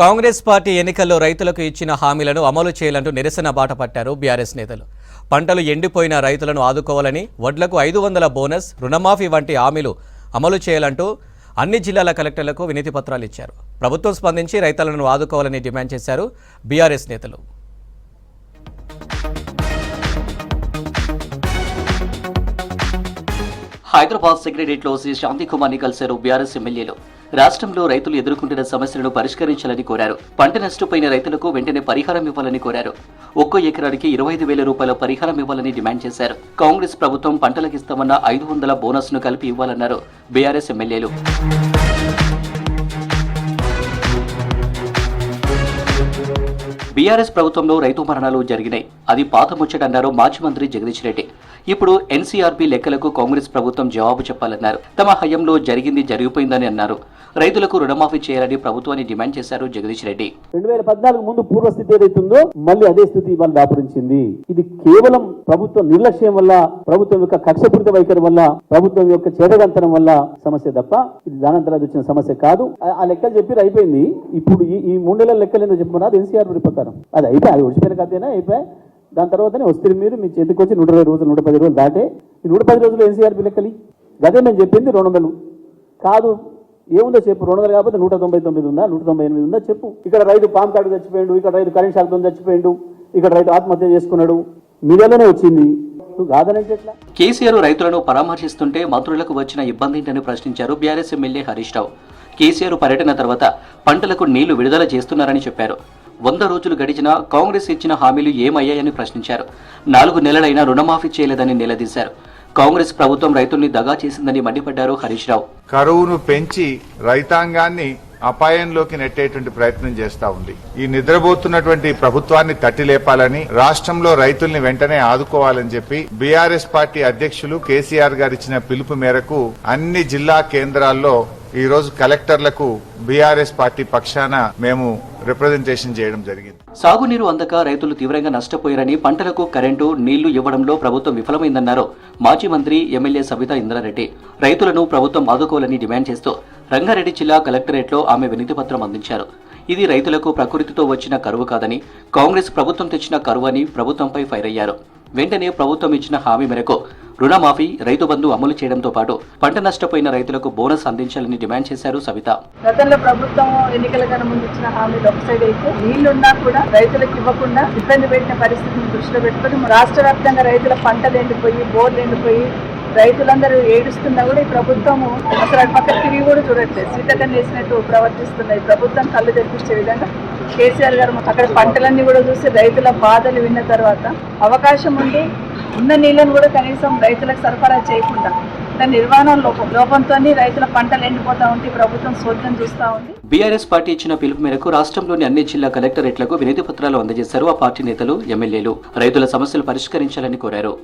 Congress party ఎన్నికల్లో రైతులకు ఇచ్చిన హామీలను అమలు చేయాలంటూ నిరసన బాట పట్టారు బీఆర్ఎస్ నేతలు. పంటలు ఎండిపోయిన రైతులను ఆదుకోవాలని, వడ్లకు 500 బోనస్, రుణమాఫీ వంటి హామీలు అమలు చేయాలంటూ అన్ని జిల్లాల కలెక్టర్లకు వినతి పత్రాలు ఇచ్చారు. ప్రభుత్వం స్పందించి రైతులను ఆదుకోవాలని డిమాండ్ చేశారు బీఆర్ఎస్ నేతలు. హైదరాబాద్ సెక్రటరియట్లో శ్రీ శాంతికుమార్ని కలిశారు బీఆర్ఎస్ ఎమ్మెల్యేలు. రాష్ట్రంలో రైతులు ఎదుర్కొంటున్న సమస్యలను పరిష్కరించాలని కోరారు. పంట నష్టపోయిన రైతులకు వెంటనే పరిహారం ఇవ్వాలని కోరారు. ఒక్కో ఎకరానికి 25,000 రూపాయల పరిహారం ఇవ్వాలని డిమాండ్ చేశారు. కాంగ్రెస్ ప్రభుత్వం పంటలకు ఇస్తామన్న 500 బోనస్ ను కలిపి ఇవ్వాలన్నారు బీఆర్ఎస్ ఎమ్మెల్యేలు. బీఆర్ఎస్ ప్రభుత్వంలో రైతు మరణాలు జరిగినాయి. అది పాత ముచ్చటన్నారు మాజీ మంత్రి జగదీష్ రెడ్డి. ఇప్పుడు ఎన్సీఆర్బీ లెక్కలకు కాంగ్రెస్ ప్రభుత్వం జవాబు చెప్పాలన్నారు. తమ హయాంలో జరిగిపోయిందని అన్నారు. రైతులకు రుణమాఫీ చేయాలని ప్రభుత్వాన్ని డిమాండ్ చేశారు జగదీష్ రెడ్డి. 2014 ముందు పూర్వస్థితి ఏదైతుందో మళ్ళీ అదే స్థితి ఇవాళ దాపురించింది. ఇది కేవలం ప్రభుత్వ నిర్లక్ష్యం వల్ల, ప్రభుత్వం యొక్క కక్షపూరిత వైఖరి వల్ల, ప్రభుత్వం యొక్క చేతగంతనం వల్ల సమస్య తప్ప ఇది దానంతరం వచ్చిన సమస్య కాదు. ఆ లెక్కలు చెప్పి అయిపోయింది. ఇప్పుడు ఈ 3 నెలల లెక్కలు ఎందుకు చెప్పుకున్నారు? ఎన్సీఆర్బీ ప్రకారం అది అయిపోయి, అది ఒడిచిపోయిన కథేనా అయిపోయి. దాని తర్వాతనే వస్తే మీరు మీ చేతికి వచ్చి 120 రోజులు 110 రోజులు దాటే ఈ 110 రోజులు ఎన్సీఆర్బీ లెక్కలి అదే మేము చెప్పింది 200 కాదు. ఏముందో చెప్పు. 200 కాకపోతే 199 ఉందా, 198 ఉందా చెప్పు. ఇక్కడ రైతు పామ్ కార్డు చచ్చిపోయాడు, ఇక్కడ రైతు కరెంట్ షాక్తో చచ్చిపోయాడు, ఇక్కడ రైతు ఆత్మహత్య చేసుకున్నాడు. మీడియాలోనే వచ్చింది. నువ్వు కాదనంటే ఎట్లా? కేసీఆర్ రైతులను పరామర్శిస్తుంటే మంత్రులకు వచ్చిన ఇబ్బంది ఏంటని ప్రశ్నించారు బీఆర్ఎస్ ఎమ్మెల్యే హరీష్ రావు. కేసీఆర్ పర్యటన తర్వాత పంటలకు నీళ్లు విడుదల చేస్తున్నారని చెప్పారు. 100 రోజులు గడిచినా కాంగ్రెస్ ఇచ్చిన హామీలు ఏమయ్యాయని ప్రశ్నించారు. 4 నెలలైనా రుణమాఫీ చేయలేదని నిలదీశారు. కాంగ్రెస్ ప్రభుత్వం రైతుల్ని దగా చేసిందని మండిపడ్డారు హరీష్ రావు. కరువును పెంచి రైతాంగాన్ని అపాయంలోకి నెట్టేటువంటి ప్రయత్నం చేస్తా ఉంది. ఈ నిద్రపోతున్నటువంటి ప్రభుత్వాన్ని తట్టి లేపాలని, రాష్ట్రంలో రైతుల్ని వెంటనే ఆదుకోవాలని చెప్పి బీఆర్ఎస్ పార్టీ అధ్యక్షులు కేసీఆర్ గారు ఇచ్చిన పిలుపు మేరకు అన్ని జిల్లా కేంద్రాల్లో ఈ రోజు కలెక్టర్లకు బీఆర్ఎస్ పార్టీ పక్షాన మేము రిప్రజెంటేషన్ చేయడం జరిగింది. సాగునీరు అందక రైతులు తీవ్రంగా నష్టపోయారని, పంటలకు కరెంటు, నీళ్లు ఇవ్వడంలో ప్రభుత్వం విఫలమైందన్నారు మాజీ మంత్రి ఎమ్మెల్యే సబితా ఇంద్రారెడ్డి. రైతులను ప్రభుత్వం ఆదుకోవాలని డిమాండ్ చేస్తూ రంగారెడ్డి జిల్లా కలెక్టరేట్లో ఆమె వినతి పత్రం అందించారు. ఇది రైతులకు ప్రకృతితో వచ్చిన కరువు కాదని, కాంగ్రెస్ ప్రభుత్వం తెచ్చిన కరువు అని ప్రభుత్వంపై ఫైర్ అయ్యారు. వెంటనే ప్రభుత్వం ఇచ్చిన హామీ మేరకు రుణమాఫీ, రైతు బంధు అమలు చేయడంతో పాటు పంట నష్టపోయిన రైతులకు బోనస్ అందించాలని డిమాండ్ చేశారు సవిత. గతంలో ప్రభుత్వం ఎన్నికల కన్నా ముందు ఇచ్చిన హామీలు ఒక సైడ్ అయితే, నీళ్లున్నా కూడా రైతులకు ఇవ్వకుండా ఇబ్బంది పెట్టిన పరిస్థితిని దృష్టిలో పెట్టుకుని రాష్ట్ర వ్యాప్తంగా రైతుల పంటలు ఎండిపోయి, బోర్లు ఎండిపోయి రైతులందరూ ఏడుస్తున్నా కూడా ఈ ప్రభుత్వము అసలు అటు పక్క తిరిగి కూడా చూడట్లేదు. సీతకన్ను వేసినట్టు ప్రవర్తిస్తున్నాయి. ప్రభుత్వం కళ్ళు తెప్పించే విధంగా కేసీఆర్ గారు అక్కడ పంటలన్నీ కూడా చూసి రైతుల బాధలు విన్న తర్వాత అవకాశం ఉండి ఉన్న నీళ్లను కూడా కనీసం రైతులకు సరఫరా చేయకుండా నిర్వహణ లోపంతో రైతుల పంటలు ఎండిపోతా ఉంటే ప్రభుత్వం సోద్యం చూస్తా ఉంది. బీఆర్ఎస్ పార్టీ ఇచ్చిన పిలుపు మేరకు రాష్ట్రంలోని అన్ని జిల్లా కలెక్టరేట్లకు వినతి పత్రాలు అందజేశారు ఆ పార్టీ నేతలు, ఎమ్మెల్యేలు. రైతుల సమస్యలు పరిష్కరించాలని కోరారు.